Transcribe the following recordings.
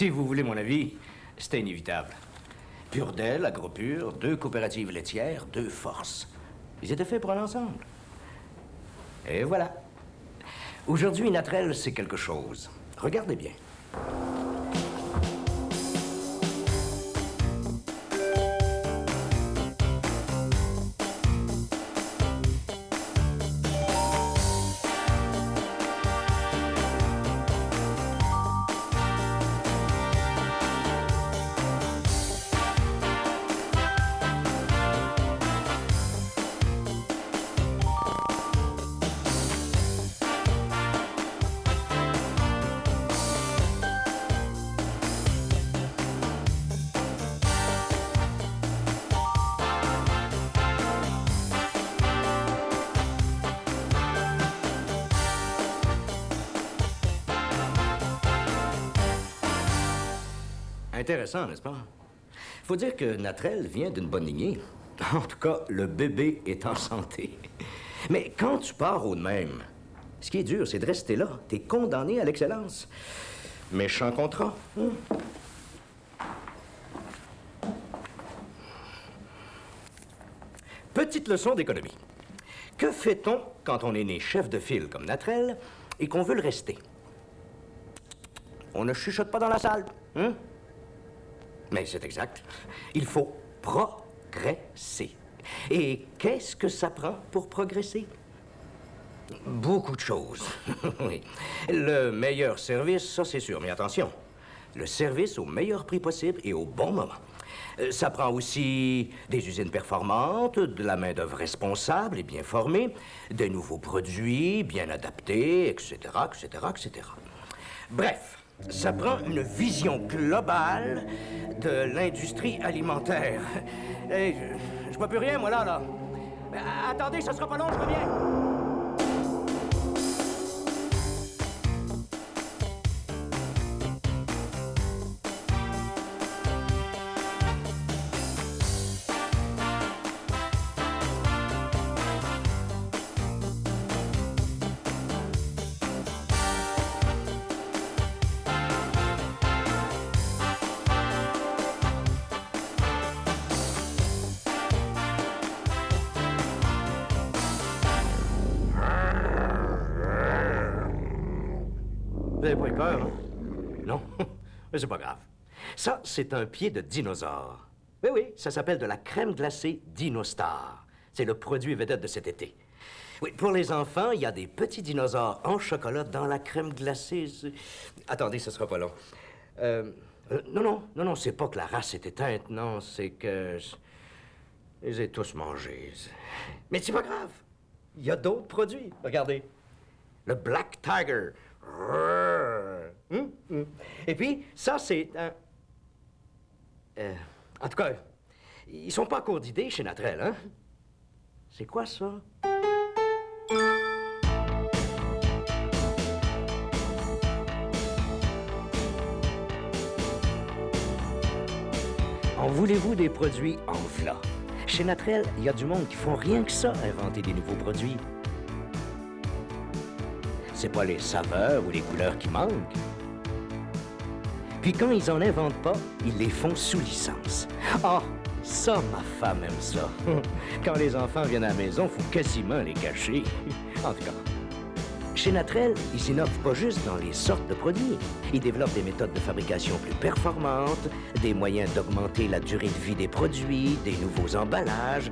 Si vous voulez mon avis, c'était inévitable. Purdel, Agropur, 2 coopératives laitières, 2 forces. Ils étaient faits pour aller ensemble. Et voilà. Aujourd'hui, Natrel, c'est quelque chose. Regardez bien. Intéressant, n'est-ce pas? Faut dire que Natrel vient d'une bonne lignée. En tout cas, le bébé est en santé. Mais quand tu pars au de même, ce qui est dur, c'est de rester là. T'es condamné à l'excellence. Méchant contrat. Petite leçon d'économie. Que fait-on quand on est né chef de file comme Natrel et qu'on veut le rester? On ne chuchote pas dans la salle, hein? Mais c'est exact. Il faut progresser. Et qu'est-ce que ça prend pour progresser? Beaucoup de choses. Oui. Le meilleur service, ça c'est sûr, mais attention. Le service au meilleur prix possible et au bon moment. Ça prend aussi des usines performantes, de la main-d'œuvre responsable et bien formée, de nouveaux produits bien adaptés, etc., etc., etc. Bref. Ça prend une vision globale de l'industrie alimentaire. Hey, je vois plus rien, moi, là. Attendez, ça sera pas long, je reviens. Vous n'avez pas eu peur, hein? Non? Mais c'est pas grave. Ça, c'est un pied de dinosaure. Oui, ça s'appelle de la crème glacée Dinostar. C'est le produit vedette de cet été. Oui, pour les enfants, il y a des petits dinosaures en chocolat dans la crème glacée. Attendez, ce sera pas long. Non, c'est pas que la race est éteinte, non, c'est que... Je les ai tous mangés. Mais c'est pas grave. Il y a d'autres produits. Regardez. Le Black Tiger. Et puis, ça, c'est un... en tout cas, ils sont pas à court d'idées chez Natrel, hein? C'est quoi, ça? En voulez-vous des produits en v'là? Chez Natrel, il y a du monde qui font rien que ça, inventer des nouveaux produits. C'est pas les saveurs ou les couleurs qui manquent. Puis quand ils en inventent pas, ils les font sous licence. Ah, ça, ma femme aime ça. Quand les enfants viennent à la maison, faut quasiment les cacher. En tout cas, chez Natrel, ils innovent pas juste dans les sortes de produits. Ils développent des méthodes de fabrication plus performantes, des moyens d'augmenter la durée de vie des produits, des nouveaux emballages,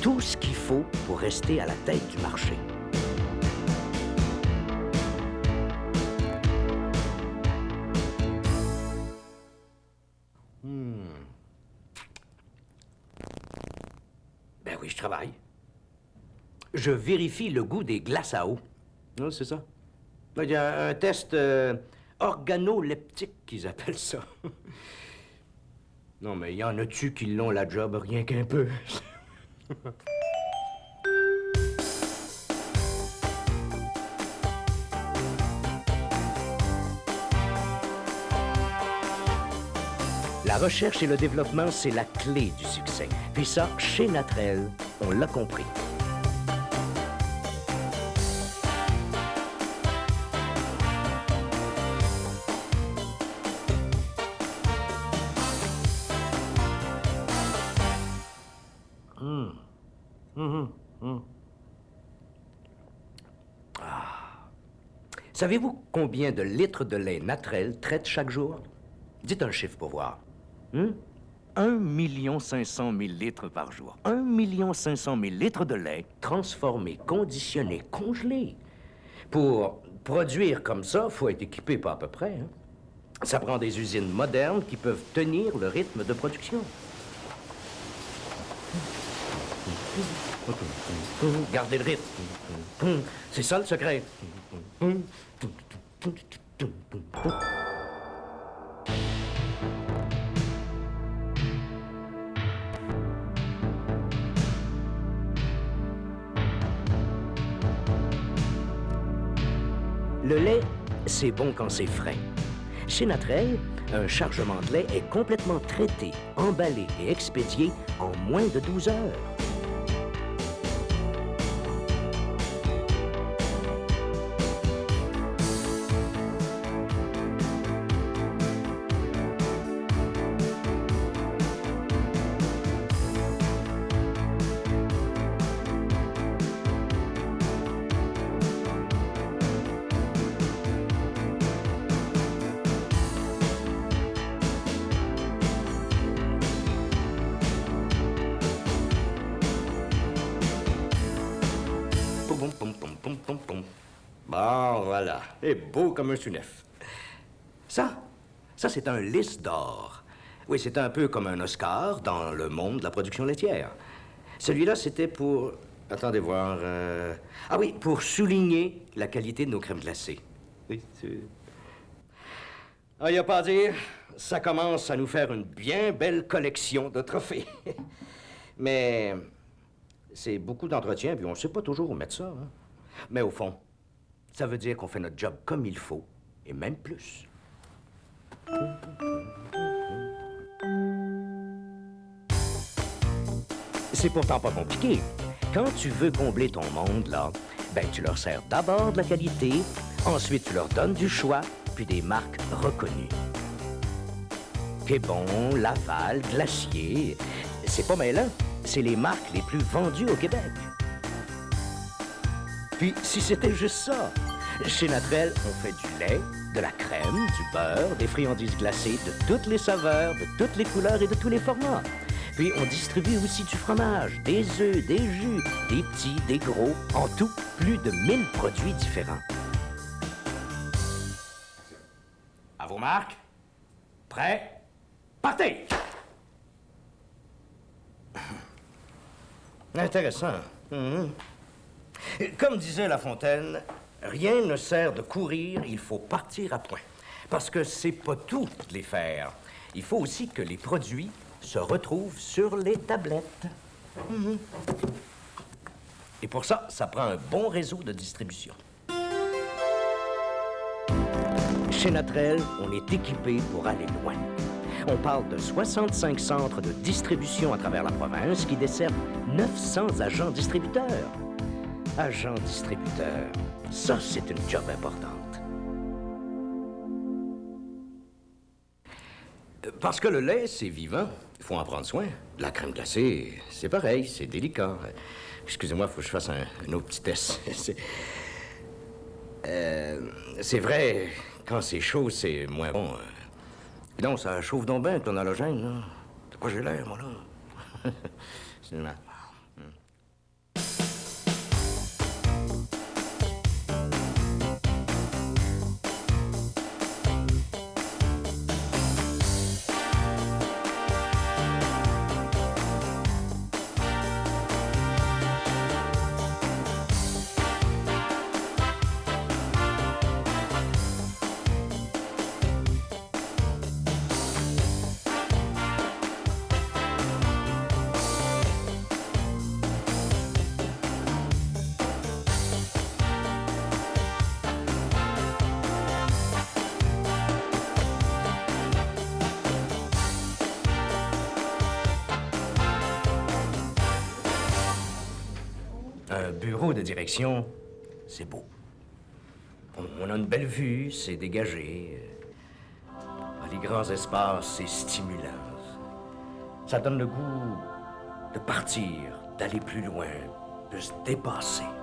tout ce qu'il faut pour rester à la tête du marché. Ben oui, je travaille. Je vérifie le goût des glaces à eau. Oui, c'est ça. Il y a un test organoleptique qu'ils appellent ça. Non, mais il y en a-tu qui l'ont la job rien qu'un peu? La recherche et le développement, c'est la clé du succès. Puis ça, chez Natrel, on l'a compris. Savez-vous combien de litres de lait naturel traite chaque jour? Dites un chiffre pour voir. 1 500 000 litres par jour. 1 500 000 litres de lait transformé, conditionné, congelé. Pour produire comme ça, il faut être équipé pas à peu près. Hein? Ça prend des usines modernes qui peuvent tenir le rythme de production. Gardez le rythme. C'est ça le secret. Le lait, c'est bon quand c'est frais. Chez Natrel, un chargement de lait est complètement traité, emballé et expédié en moins de 12 heures. Bon, voilà. Et beau comme un sunef. Ça c'est un lys d'or. Oui, c'est un peu comme un Oscar dans le monde de la production laitière. Celui-là, c'était pour... Attendez voir... Ah oui, pour souligner la qualité de nos crèmes glacées. Oui, c'est... Ah, y a pas à dire, ça commence à nous faire une bien belle collection de trophées. Mais c'est beaucoup d'entretien, puis on sait pas toujours où mettre ça. Hein? Mais au fond, ça veut dire qu'on fait notre job comme il faut, et même plus. C'est pourtant pas compliqué. Quand tu veux combler ton monde, là, ben tu leur sers d'abord de la qualité, ensuite tu leur donnes du choix, puis des marques reconnues. Québon, Laval, Glacier, c'est pas mêlant. C'est les marques les plus vendues au Québec. Puis, si c'était juste ça, chez Natrel, on fait du lait, de la crème, du beurre, des friandises glacées de toutes les saveurs, de toutes les couleurs et de tous les formats. Puis, on distribue aussi du fromage, des œufs, des jus, des petits, des gros, en tout, plus de 1000 produits différents. À vos marques. Prêts? Partez! Intéressant. Comme disait La Fontaine, rien ne sert de courir, il faut partir à point. Parce que c'est pas tout de les faire. Il faut aussi que les produits se retrouvent sur les tablettes. Et pour ça, ça prend un bon réseau de distribution. Chez Natrel, on est équipé pour aller loin. On parle de 65 centres de distribution à travers la province qui desservent 900 agents distributeurs. Agents distributeurs, ça, c'est une job importante. Parce que le lait, c'est vivant. Il faut en prendre soin. La crème glacée, c'est pareil, c'est délicat. Excusez-moi, il faut que je fasse un autre petit test. C'est vrai, quand c'est chaud, c'est moins bon. Non, ça chauffe donc bien, ton halogène, là. De quoi j'ai l'air, moi, là? C'est mal. Un bureau de direction, c'est beau. On a une belle vue, c'est dégagé. Les grands espaces, c'est stimulant. Ça donne le goût de partir, d'aller plus loin, de se dépasser.